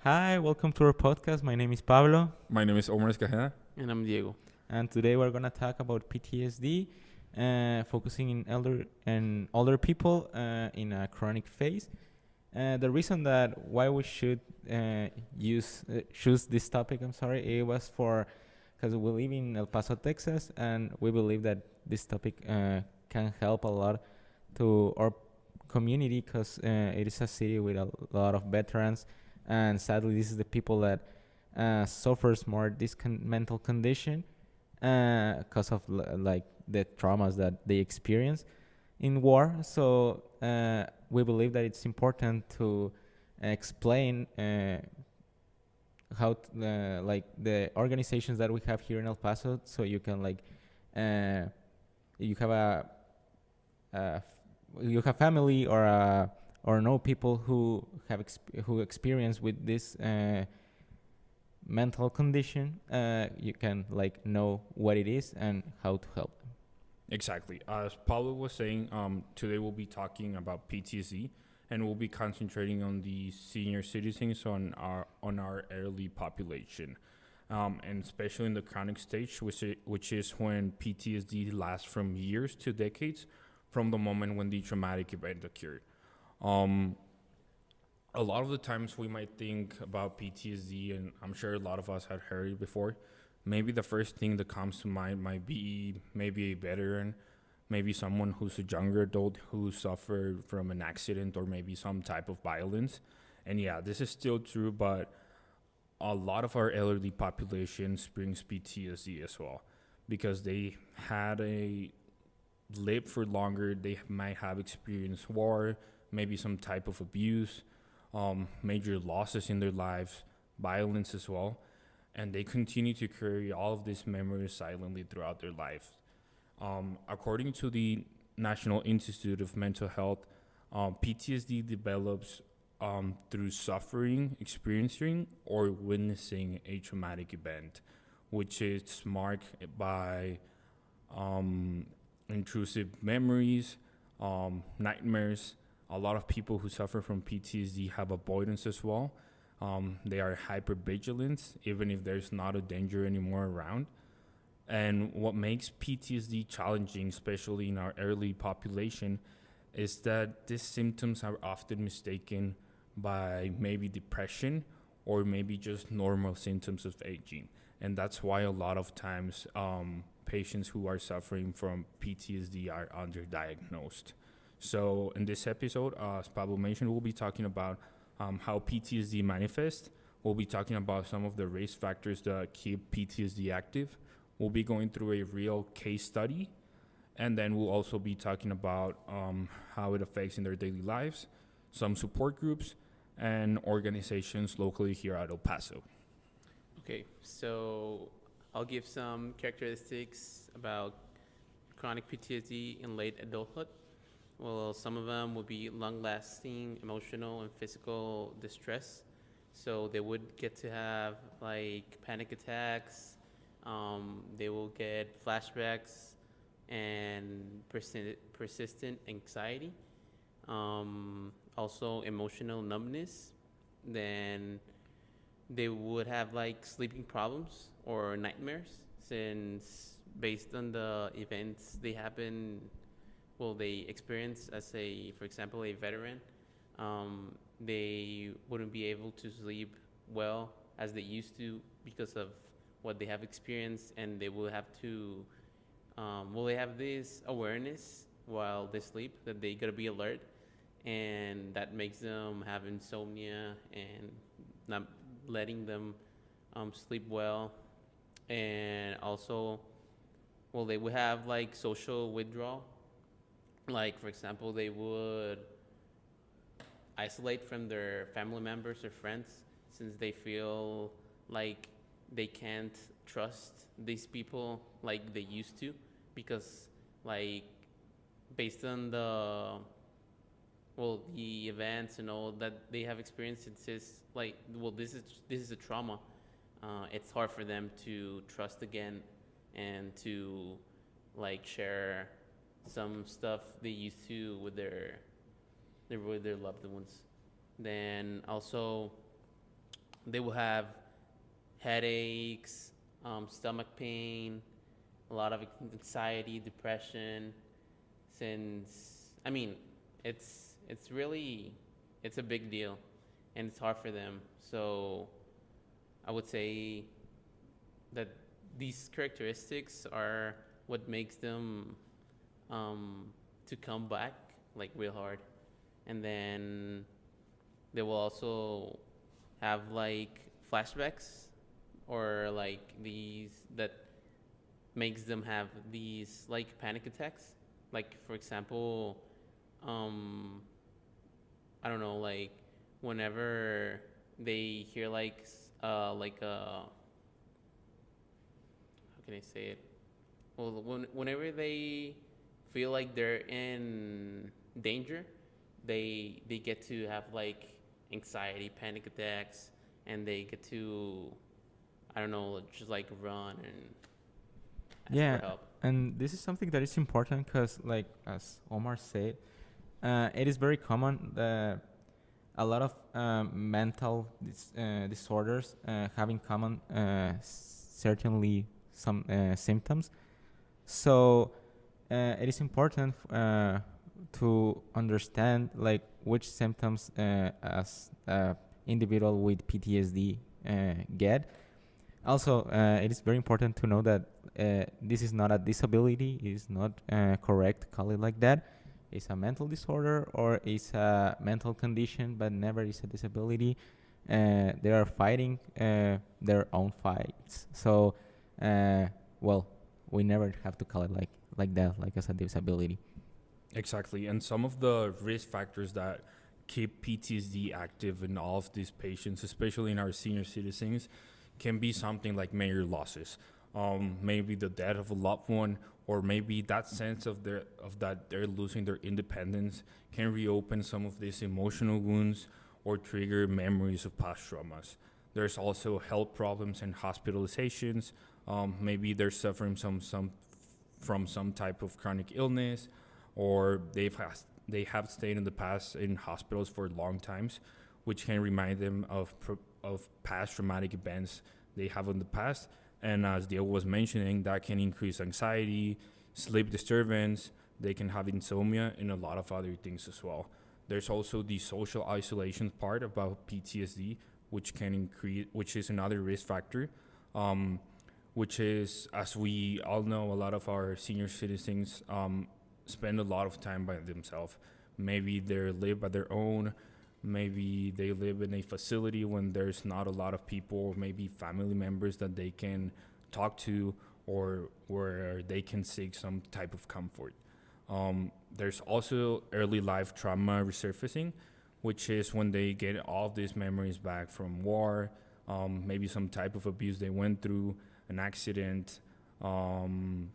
Hi, welcome to our podcast. My name is Pablo, My name is Omar Escajeda. And I'm Diego. and today we're gonna talk about PTSD, focusing in older people in a chronic phase. The reason that why we should choose this topic, it was for because we live in El Paso, Texas, and we believe that this topic can help a lot to our community because it is a city with a lot of veterans, and sadly, this is the people that suffers more this mental condition because of like the traumas that they experience in war. So we believe that it's important to explain like the organizations that we have here in El Paso, so you can you have a you have family or know people who have who experience with this mental condition. You can know what it is and how to help them. Exactly. As Paulo was saying, today we'll be talking about PTSD, and we'll be concentrating on the senior citizens on our elderly population, and especially in the chronic stage, which is when PTSD lasts from years to decades from the moment when the traumatic event occurred. A lot of the times we might think about PTSD, and I'm sure a lot of us had heard it before. Maybe the first thing that comes to mind might be maybe a veteran, maybe someone who's a younger adult who suffered from an accident or maybe some type of violence. And yeah, this is still true, but a lot of our elderly population experience PTSD as well because they had a lived for longer. They might have experienced war, maybe some type of abuse, major losses in their lives, violence as well, and they continue to carry all of these memories silently throughout their life. According to the National Institute of Mental Health, PTSD develops through suffering, experiencing, or witnessing a traumatic event, which is marked by intrusive memories, nightmares. A lot of people who suffer from PTSD have avoidance as well. They are hypervigilant, even if there's not a danger anymore around. And what makes PTSD challenging, especially in our elderly population, is that these symptoms are often mistaken by maybe depression or maybe just normal symptoms of aging. And that's why a lot of times patients who are suffering from PTSD are underdiagnosed. So in this episode, as Pablo mentioned, we'll be talking about how PTSD manifests. We'll be talking about some of the risk factors that keep PTSD active. We'll be going through a real case study. And then we'll also be talking about how it affects in their daily lives, some support groups, and organizations locally here at El Paso. Okay, so I'll give some characteristics about chronic PTSD in late adulthood. Well, some of them would be long-lasting emotional and physical distress. So they would get to have like panic attacks. They will get flashbacks and persistent anxiety. Also emotional numbness. Then they would have like sleeping problems or nightmares, since based on the events they experience as for example, a veteran. They wouldn't be able to sleep well as they used to because of what they have experienced, and they will have to, they have this awareness while they sleep that they gotta be alert, and that makes them have insomnia and not letting them sleep well. And also, they would have like social withdrawal. Like, for example, they would isolate from their family members or friends, since they feel like they can't trust these people like they used to, because like based on the events and all that they have experienced, it's just like, this is a trauma. It's hard for them to trust again and to like share some stuff they used to with their loved ones. Then also, they will have headaches, stomach pain, a lot of anxiety, depression. Since I mean, it's really it's a big deal, and it's hard for them. So I would say that these characteristics are what makes them to come back like real hard, and then they will also have like flashbacks or like these that makes them have these like panic attacks. Like for example, um, I don't know, like whenever they hear like how can I say it? Well, whenever they feel like they're in danger, they get to have like anxiety, panic attacks, and they get to I don't know, just like run and ask Yeah, for help. and this is something that is important because, like as Omar said, it is very common that a lot of mental disorders have in common certainly some symptoms. So it is important to understand like which symptoms as individual with PTSD get. Also, it is very important to know that this is not a disability. It is not correct to call it like that. It's a mental disorder or it's a mental condition, but never is a disability. They are fighting their own fights. So, well, we never have to call it like that, like as a disability. Exactly. And some of the risk factors that keep PTSD active in all of these patients, especially in our senior citizens, can be something like major losses. Maybe the death of a loved one, or maybe that sense of that they're losing their independence can reopen some of these emotional wounds or trigger memories of past traumas. There's also health problems and hospitalizations. Maybe they're suffering from some type of chronic illness, or they have stayed in the past in hospitals for long times, which can remind them of past traumatic events they have in the past. And as Diego was mentioning, that can increase anxiety, sleep disturbance. They can have insomnia and a lot of other things as well. There's also the social isolation part about PTSD, which is another risk factor, which is, as we all know, a lot of our senior citizens spend a lot of time by themselves. Maybe they live by their own. Maybe they live in a facility when there's not a lot of people, or maybe family members that they can talk to, or where they can seek some type of comfort. There's also early life trauma resurfacing, which is when they get all of these memories back from war, maybe some type of abuse they went through, an accident, and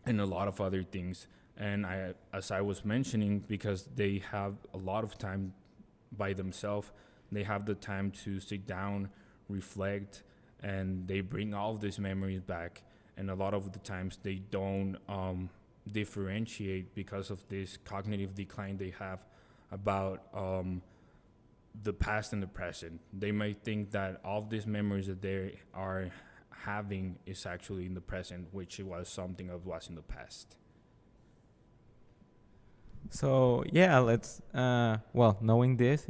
a lot of other things. And as I was mentioning, because they have a lot of time by themselves, they have the time to sit down, reflect, and they bring all of these memories back. And a lot of the times they don't differentiate because of this cognitive decline they have about the past and the present. They might think that all of these memories that they are having is actually in the present, which it was something that was in the past. So yeah, let's knowing this,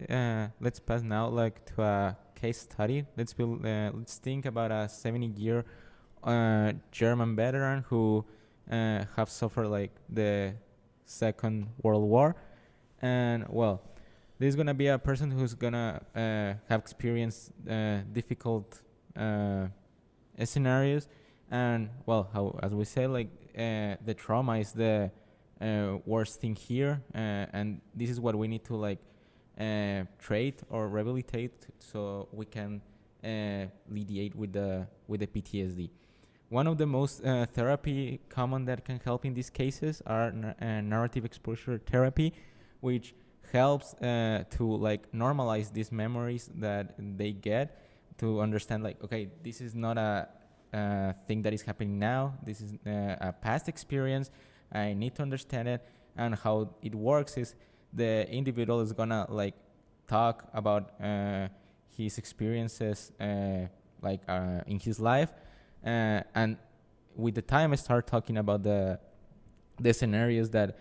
let's pass now like to a case study. Let's think about a 70-year German veteran who have suffered like the Second World War, and well, this is gonna be a person who's gonna have experienced difficult scenarios, and well, how as we say, like the trauma is the worst thing here, and this is what we need to like treat or rehabilitate so we can mediate with the PTSD. One of the most therapy common that can help in these cases are narrative exposure therapy, which helps to like normalize these memories that they get, to understand like, okay, this is not a thing that is happening now. This is a past experience. I need to understand it. And how it works is the individual is gonna like talk about his experiences in his life, and with the time I start talking about the scenarios that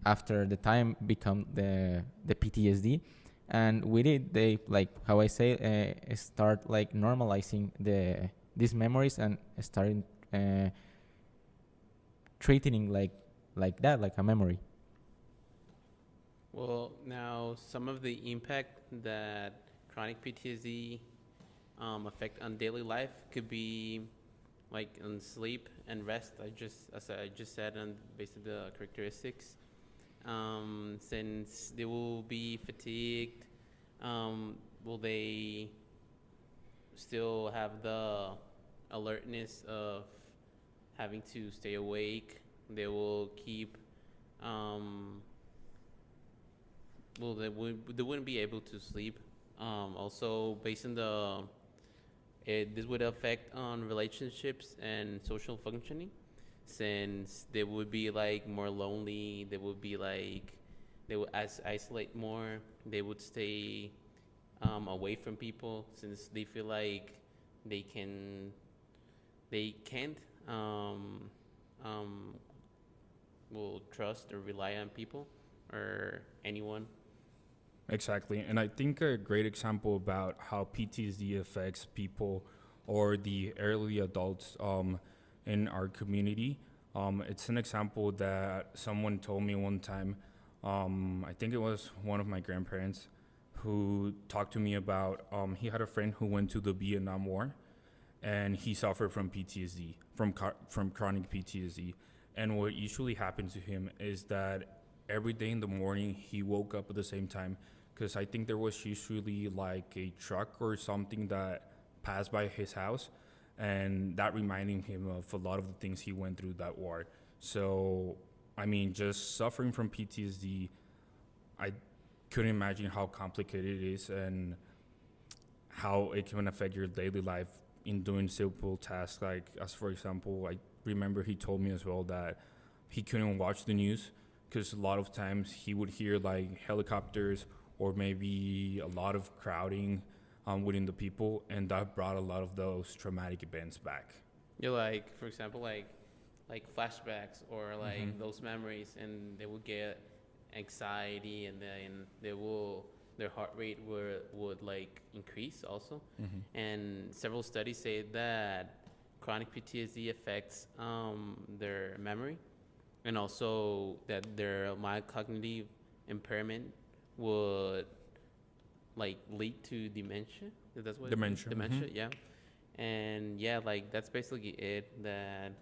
after the time become the PTSD, and with it they, like how I say, start like normalizing these memories and starting treating like that, like a memory. Well, now some of the impact that chronic PTSD affect on daily life could be like on sleep and rest. As I just said, on based on the characteristics, since they will be fatigued, will they still have the alertness of having to stay awake? They will keep they wouldn't be able to sleep. Also, based on this would affect on relationships and social functioning, since they would be like more lonely. They would be like they would isolate more. They would stay away from people since they feel like they can't um, will trust or rely on people or anyone. Exactly. And I think a great example about how PTSD affects people or the early adults in our community, it's an example that someone told me one time. I think it was one of my grandparents who talked to me about he had a friend who went to the Vietnam War and he suffered from PTSD, from chronic PTSD. And what usually happened to him is that every day in the morning he woke up at the same time, because I think there was usually like a truck or something that passed by his house, and that reminding him of a lot of the things he went through that war. So, I mean, just suffering from PTSD, I couldn't imagine how complicated it is and how it can affect your daily life in doing simple tasks. Like, as for example, I remember he told me as well that he couldn't watch the news because a lot of times he would hear like helicopters or maybe a lot of crowding within the people, and that brought a lot of those traumatic events back. You're like, for example, like flashbacks or like those memories, and they will get anxiety, and then their heart rate would like increase also. And several studies say that chronic PTSD affects their memory, and also that their mild cognitive impairment would like lead to dementia. That's what Dementia. dementia, yeah. And yeah, like that's basically it. That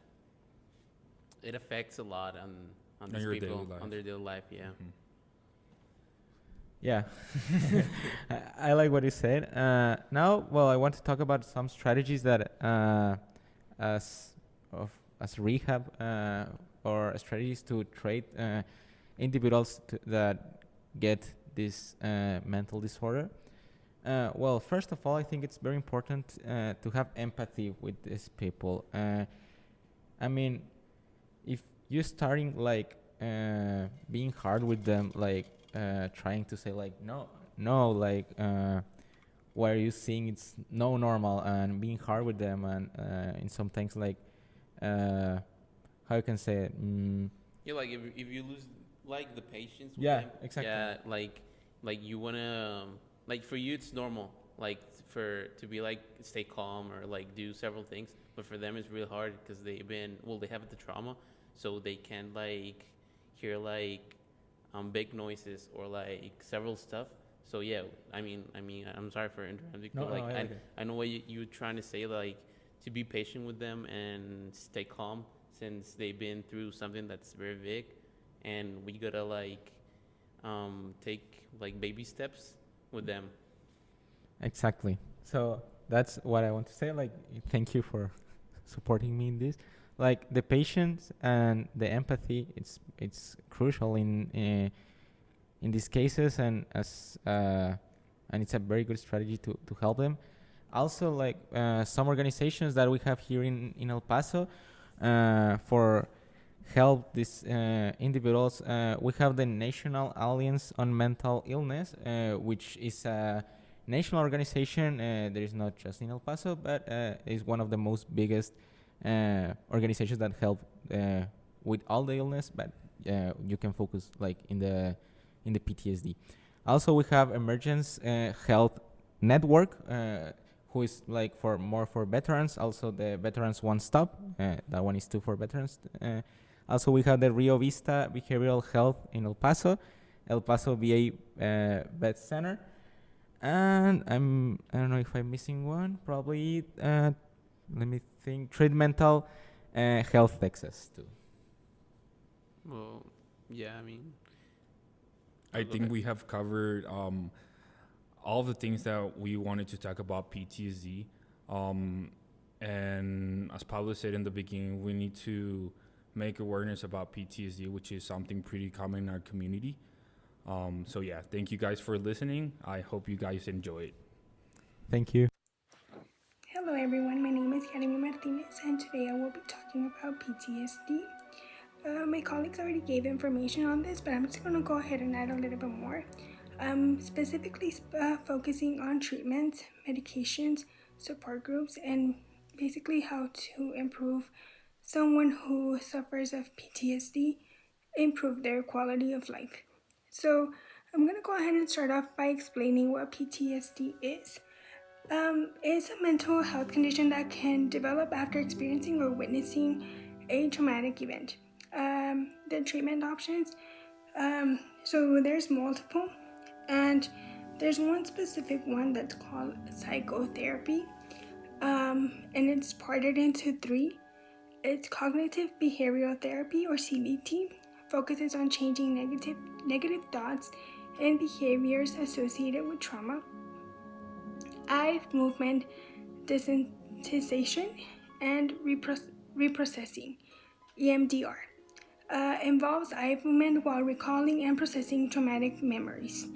it affects a lot on these your people daily life. on their daily life. Yeah. Yeah. I like what you said. Now, well, I want to talk about some strategies that as rehab or strategies to treat individuals that get this mental disorder. Well, first of all, I think it's very important to have empathy with these people. I mean, if you're starting like being hard with them, like trying to say like no, like what are you seeing? It's no normal, and being hard with them, and in some things like how you can say it. Yeah, like if you lose like the patience with Yeah, them, exactly. yeah, like you wanna like for you it's normal like for to be like stay calm or like do several things, but for them it's real hard because they have the trauma, so they can like hear like big noises or like several stuff. So yeah, I mean I'm sorry for interrupting, No, but like no, I like it. I know what you're trying to say, like to be patient with them and stay calm since they've been through something that's very big, and we gotta like take like baby steps with them. Exactly. So that's what I want to say. Like, thank you for supporting me in this. Like the patience and the empathy, it's crucial in these cases, and and it's a very good strategy to help them. Also, like some organizations that we have here in El Paso, for help these individuals. We have the National Alliance on Mental Illness, which is a national organization. There is not just in El Paso, but is one of the most biggest organizations that help with all the illness. But you can focus like in the PTSD. Also, we have Emergence Health Network, who is like for veterans. Also, the Veterans One Stop. That one is too for veterans. Also, we have the Rio Vista Behavioral Health in El Paso, El Paso VA Vet Center, and I don't know if I'm missing one. Probably let me think. Treatmental Health Texas too. Well, yeah, I mean, I think we have covered all the things that we wanted to talk about PTSD. And as Pablo said in the beginning, we need to make awareness about PTSD, which is something pretty common in our community. So yeah, thank you guys for listening. I hope you guys enjoy it. Thank you. Hello everyone, my name is Karimi Martinez and today I will be talking about PTSD. My colleagues already gave information on this, but I'm just going to go ahead and add a little bit more. Specifically focusing on treatments, medications, support groups, and basically how to improve someone who suffers of PTSD, improve their quality of life. So I'm going to go ahead and start off by explaining what PTSD is. It's a mental health condition that can develop after experiencing or witnessing a traumatic event. The treatment options, so there's multiple, and there's one specific one that's called psychotherapy, and it's parted into three. It's cognitive behavioral therapy, or CBT, focuses on changing negative thoughts and behaviors associated with trauma. Eye movement desensitization and reprocessing, EMDR, involves eye movement while recalling and processing traumatic memories.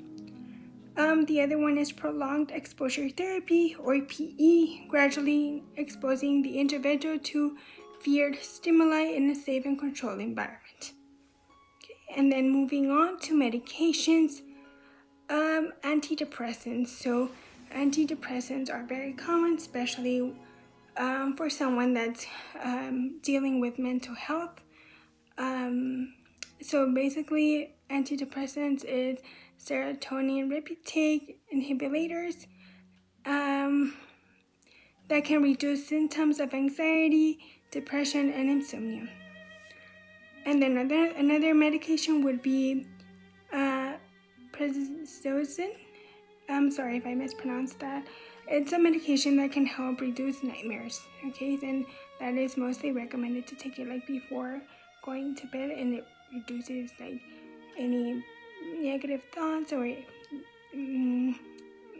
The other one is prolonged exposure therapy, or PE, gradually exposing the individual to feared stimuli in a safe and controlled environment. Okay, and then moving on to medications, antidepressants. So antidepressants are very common, especially for someone that's dealing with mental health. So basically, antidepressants is serotonin reuptake inhibitors that can reduce symptoms of anxiety, depression, and insomnia. And then another medication would be prednisone. I'm sorry if I mispronounced that. It's a medication that can help reduce nightmares. Okay, then that is mostly recommended to take it like before going to bed, and it reduces like any negative thoughts or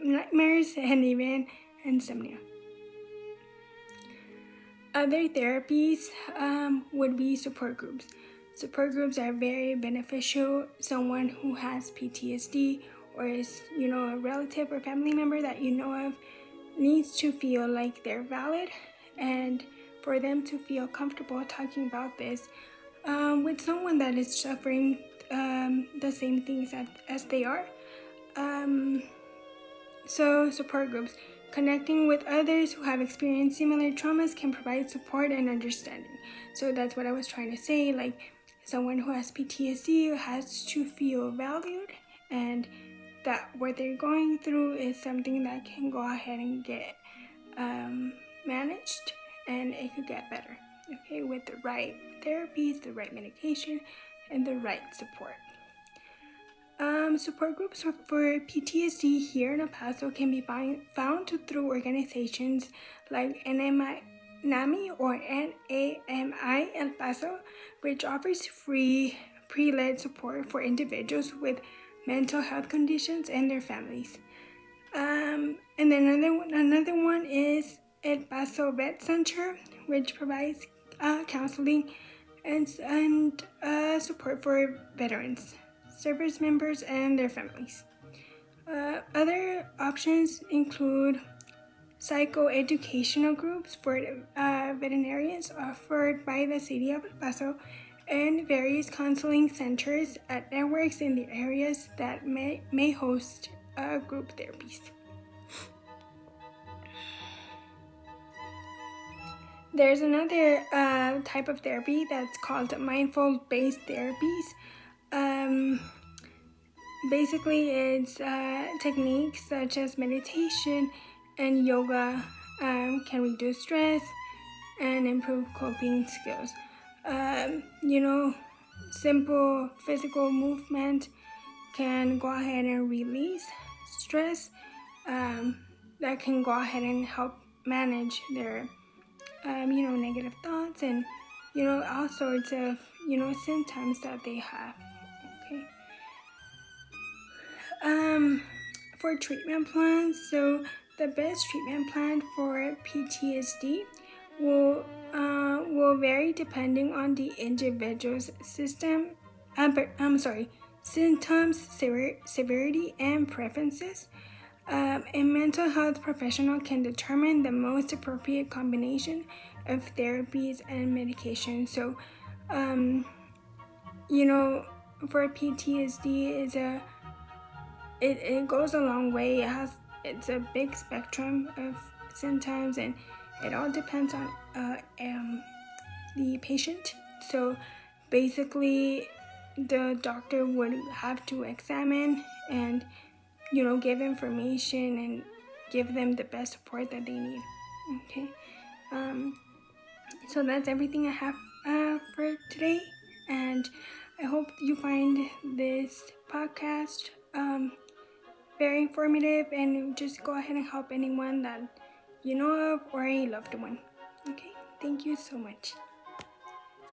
nightmares and even insomnia. Other therapies would be support groups. Support groups are very beneficial. Someone who has PTSD or is, a relative or family member that you know of needs to feel like they're valid, and for them to feel comfortable talking about this with someone that is suffering the same things as they are. So support groups. Connecting with others who have experienced similar traumas can provide support and understanding. So that's what I was trying to say. Like, someone who has PTSD has to feel valued, and that what they're going through is something that can go ahead and get managed, and it could get better, okay, with the right therapies, the right medication, and the right support. Support groups for PTSD here in El Paso can be found through organizations like NAMI or NAMI El Paso, which offers free pre-led support for individuals with mental health conditions and their families. And then another one is El Paso Vet Center, which provides counseling and support for veterans, service members, and their families. Other options include psychoeducational groups for veterinarians offered by the city of El Paso, and various counseling centers at networks in the areas that may host group therapies. There's another type of therapy that's called mindful-based therapies. Basically, it's techniques such as meditation and yoga can reduce stress and improve coping skills. Simple physical movement can go ahead and release stress. That can go ahead and help manage their negative thoughts and all sorts of symptoms that they have. Okay. For treatment plans, so the best treatment plan for PTSD will vary depending on the individual's symptoms, severity, and preferences. A mental health professional can determine the most appropriate combination of therapies and medication. So, for PTSD, it goes a long way. It's a big spectrum of symptoms, and it all depends on the patient. So, basically, the doctor would have to examine and give information and give them the best support that they need. Okay. So that's everything I have for today, and I hope you find this podcast very informative, and just go ahead and help anyone that you know of or a loved one. Okay. Thank you so much.